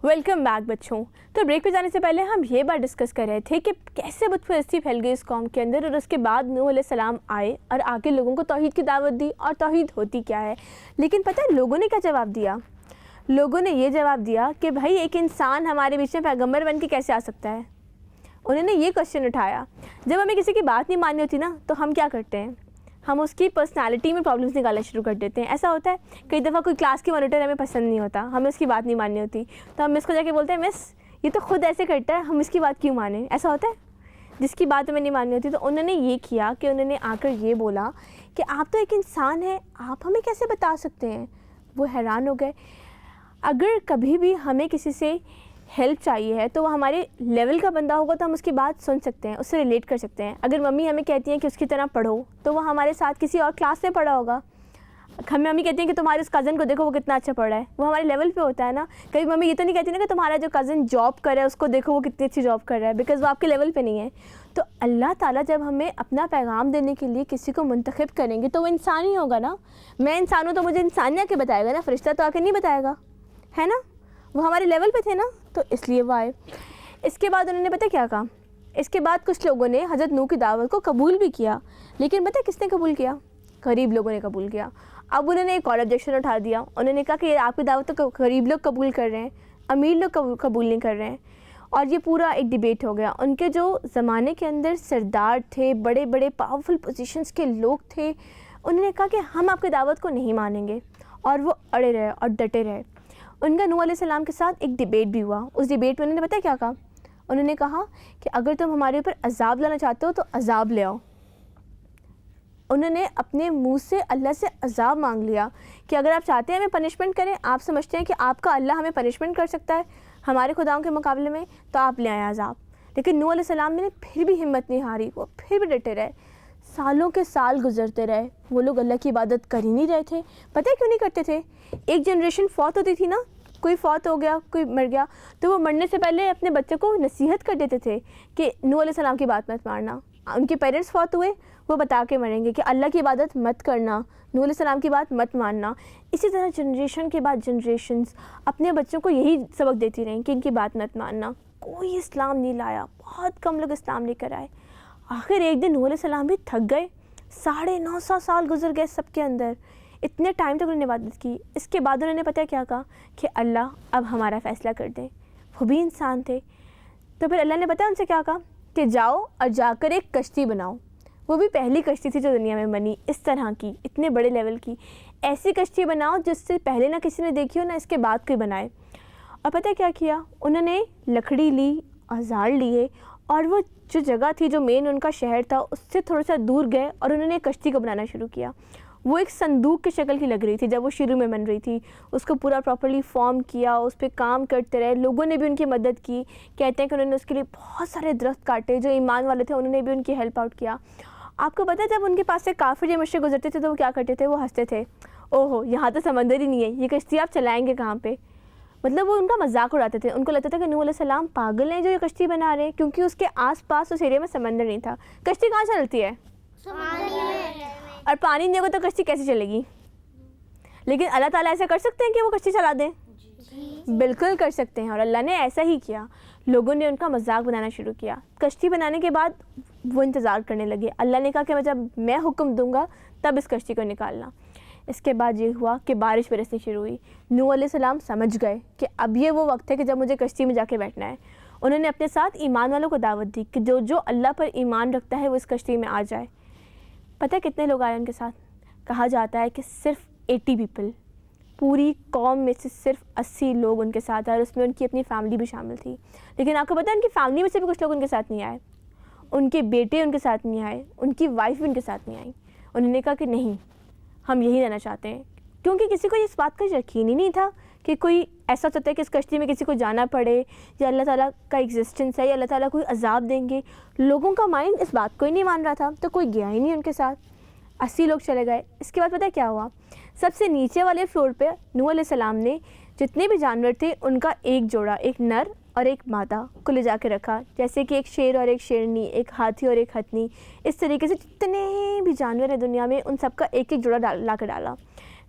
Welcome back بچوں. تو break پہ جانے سے پہلے ہم یہ بات ڈسکس کر رہے تھے کہ کیسے بت پرستی پھیل گئی اس قوم کے اندر، اور اس کے بعد نوح علیہ السلام آئے اور آ کے لوگوں کو توحید کی دعوت دی. اور توحید ہوتی کیا ہے؟ لیکن پتہ ہے لوگوں نے کیا جواب دیا؟ لوگوں نے یہ جواب دیا کہ بھائی ایک انسان ہمارے بیچ میں پیغمبر بن کے کیسے آ سکتا ہے. انہوں نے یہ کوشچن اٹھایا. جب ہمیں کسی کی بات نہیں ماننی ہوتی نا تو ہم کیا کرتے ہیں؟ ہم اس کی پرسنالٹی میں پرابلمس نکالنا شروع کر دیتے ہیں. ایسا ہوتا ہے کئی دفعہ کوئی کلاس کی مانیٹر ہمیں پسند نہیں ہوتا، ہمیں اس کی بات نہیں ماننی ہوتی، تو ہم مس کو جا کے بولتے ہیں مس یہ تو خود ایسے کرتا ہے، ہم اس کی بات کیوں مانیں. ایسا ہوتا ہے جس کی بات ہمیں نہیں ماننی ہوتی. تو انہوں نے یہ کیا کہ انہوں نے آ کر یہ بولا کہ آپ تو ایک انسان ہیں، آپ ہمیں کیسے بتا سکتے ہیں. وہ حیران ہو گئے. اگر کبھی بھی ہمیں کسی سے ہیلپ چاہیے ہے تو وہ ہمارے لیول کا بندہ ہوگا تو ہم اس کی بات سن سکتے ہیں، اس سے ریلیٹ کر سکتے ہیں. اگر ممی ہمیں کہتی ہیں کہ اس کی طرح پڑھو تو وہ ہمارے ساتھ کسی اور کلاس میں پڑھا ہوگا. ہمیں ممی کہتی ہیں کہ تمہارے اس کزن کو دیکھو وہ کتنا اچھا پڑھ رہا ہے، وہ ہمارے لیول پہ ہوتا ہے نا. کبھی ممی یہ تو نہیں کہتی نا کہ تمہارا جو کزن جاب کر رہا ہے اس کو دیکھو وہ کتنی اچھی جاب کر رہا ہے، بیکاز وہ آپ کے لیول پہ نہیں ہے. تو اللہ تعالیٰ جب ہمیں اپنا پیغام دینے کے لیے کسی کو منتخب کریں گے تو وہ انسان ہی ہوگا نا. میں انسان ہوں تو مجھے انسان آ کے بتائے گا نا، فرشتہ تو آ کے نہیں بتائے گا، ہے نا. وہ ہمارے لیول پہ تھے نا، تو اس لیے وہ آئے. اس کے بعد انہوں نے پتہ کیا کہا؟ اس کے بعد کچھ لوگوں نے حضرت نوح کی دعوت کو قبول بھی کیا. لیکن پتہ کس نے قبول کیا؟ غریب لوگوں نے قبول کیا. اب انہوں نے ایک اور آبجیکشن اٹھا دیا. انہوں نے کہا کہ آپ کی دعوت تو غریب لوگ قبول کر رہے ہیں، امیر لوگ قبول نہیں کر رہے ہیں. اور یہ پورا ایک ڈیبیٹ ہو گیا. ان کے جو زمانے کے اندر سردار تھے، بڑے بڑے پاورفل پوزیشنز کے لوگ تھے، انہوں نے کہا کہ ہم آپ کی دعوت کو نہیں مانیں گے. اور وہ اڑے رہے اور ڈٹے رہے. ان کا نوح علیہ السلام کے ساتھ ایک ڈیبیٹ بھی ہوا. اس ڈیبیٹ میں انہوں نے پتہ کیا کہا؟ انہوں نے کہا کہ اگر تم ہمارے اوپر عذاب لانا چاہتے ہو تو عذاب لے آؤ. انہوں نے اپنے منہ سے اللہ سے عذاب مانگ لیا کہ اگر آپ چاہتے ہیں ہمیں پنشمنٹ کریں، آپ سمجھتے ہیں کہ آپ کا اللہ ہمیں پنشمنٹ کر سکتا ہے ہمارے خداؤں کے مقابلے میں، تو آپ لے آئیں عذاب. لیکن نوح علیہ السلام نے پھر بھی ہمت نہیں ہاری، وہ پھر بھی ڈٹے رہے. سالوں کے سال گزرتے رہے، وہ لوگ اللہ کی عبادت کر ہی نہیں رہے تھے. پتہ ہے کیوں نہیں کرتے تھے؟ ایک جنریشن فوت ہوتی تھی نا، کوئی فوت ہو گیا، کوئی مر گیا، تو وہ مرنے سے پہلے اپنے بچوں کو نصیحت کر دیتے تھے کہ نوح علیہ السلام کی بات مت مارنا. ان کے پیرنٹس فوت ہوئے، وہ بتا کے مریں گے کہ اللہ کی عبادت مت کرنا، نوح علیہ السلام کی بات مت ماننا. اسی طرح جنریشن کے بعد جنریشنز اپنے بچوں کو یہی سبق دیتی رہیں کہ ان کی بات مت ماننا. کوئی اسلام نہیں لایا، بہت کم لوگ اسلام لے کر آئے. آخر ایک دن نوح علیہ السلام بھی تھک گئے. 950 سال گزر گئے سب کے اندر. اتنے ٹائم تک انہوں نے عبادت کی. اس کے بعد انہوں نے پتہ کیا کہا کہ اللہ اب ہمارا فیصلہ کر دیں. وہ بھی انسان تھے. تو پھر اللہ نے پتہ ان سے کیا کہا کہ جاؤ اور جا کر ایک کشتی بناؤ. وہ بھی پہلی کشتی تھی جو دنیا میں بنی اس طرح کی، اتنے بڑے لیول کی. ایسی کشتی بناؤ جس سے پہلے نہ کسی نے دیکھی ہو، نہ اس کے بعد کوئی بنائے. اور پتہ کیا کیا؟ انہوں نے لکڑی لی، اوزار لیے، اور وہ جو جگہ تھی جو مین ان کا شہر تھا اس سے تھوڑا سا دور گئے اور انہوں نے ایک کشتی کو بنانا شروع کیا. وہ ایک صندوق کی شکل کی لگ رہی تھی جب وہ شروع میں بن رہی تھی. اس کو پورا پراپرلی فارم کیا، اس پہ کام کرتے رہے. لوگوں نے بھی ان کی مدد کی. کہتے ہیں کہ انہوں نے اس کے لیے بہت سارے درخت کاٹے. جو ایمان والے تھے انہوں نے بھی ان کی ہیلپ آؤٹ کیا. آپ کو پتہ ہے جب ان کے پاس سے کافر یا مشرک گزرتے تھے تو وہ کیا کرتے تھے؟ وہ ہنستے تھے، اوہو یہاں تو سمندر ہی نہیں ہے، یہ کشتی آپ چلائیں گے کہاں پہ؟ مطلب وہ ان کا مذاق اڑاتے تھے. ان کو لگتا تھا کہ نوح علیہ السلام پاگل ہیں جو یہ کشتی بنا رہے ہیں، کیونکہ اس کے آس پاس اس ایریا میں سمندر نہیں تھا. کشتی کہاں چلتی ہے؟ اور پانی نہیں ہوگا تو کشتی کیسے چلے گی؟ لیکن اللہ تعالیٰ ایسا کر سکتے ہیں کہ وہ کشتی چلا دیں؟ بالکل کر سکتے ہیں. اور اللہ نے ایسا ہی کیا. لوگوں نے ان کا مذاق بنانا شروع کیا. کشتی بنانے کے بعد وہ انتظار کرنے لگے. اللہ نے کہا کہ جب میں حکم دوں گا تب اس کشتی کو نکالنا. اس کے بعد یہ ہوا کہ بارش برسنی شروع ہوئی. نوح علیہ السلام سمجھ گئے کہ اب یہ وہ وقت ہے کہ جب مجھے کشتی میں جا کے بیٹھنا ہے. انہوں نے اپنے ساتھ ایمان والوں کو دعوت دی کہ جو اللہ پر ایمان رکھتا ہے وہ اس کشتی میں آ جائے. پتہ ہے کتنے لوگ آئے ان کے ساتھ؟ کہا جاتا ہے کہ صرف 80 پیپل. پوری قوم میں سے صرف 80 لوگ ان کے ساتھ آئے، اور اس میں ان کی اپنی فیملی بھی شامل تھی. لیکن آپ کو پتہ ہے ان کی فیملی میں سے بھی کچھ لوگ ان کے ساتھ نہیں آئے. ان کے بیٹے ان کے ساتھ نہیں آئے، ان کی وائف بھی ان کے ساتھ نہیں آئی. انہوں نے کہا کہ نہیں، ہم یہی رہنا چاہتے ہیں. کیونکہ کسی کو اس بات کا یقین ہی نہیں تھا کہ کوئی ایسا ہوتا ہے کہ اس کشتی میں کسی کو جانا پڑے، یا اللہ تعالیٰ کا ایگزسٹنس ہے، یا اللہ تعالیٰ کوئی عذاب دیں گے. لوگوں کا مائنڈ اس بات کو ہی نہیں مان رہا تھا، تو کوئی گیا ہی نہیں ان کے ساتھ. 80 لوگ چلے گئے. اس کے بعد پتہ ہے کیا ہوا؟ سب سے نیچے والے فلور پہ نوح علیہ السلام نے جتنے بھی جانور تھے ان کا ایک جوڑا، ایک نر اور ایک مادہ کو لے جا کے رکھا. جیسے کہ ایک شیر اور ایک شیرنی، ایک ہاتھی اور ایک ہتھنی. اس طریقے سے جتنے بھی جانور ہیں دنیا میں ان سب کا ایک ایک جوڑا لا کے ڈالا.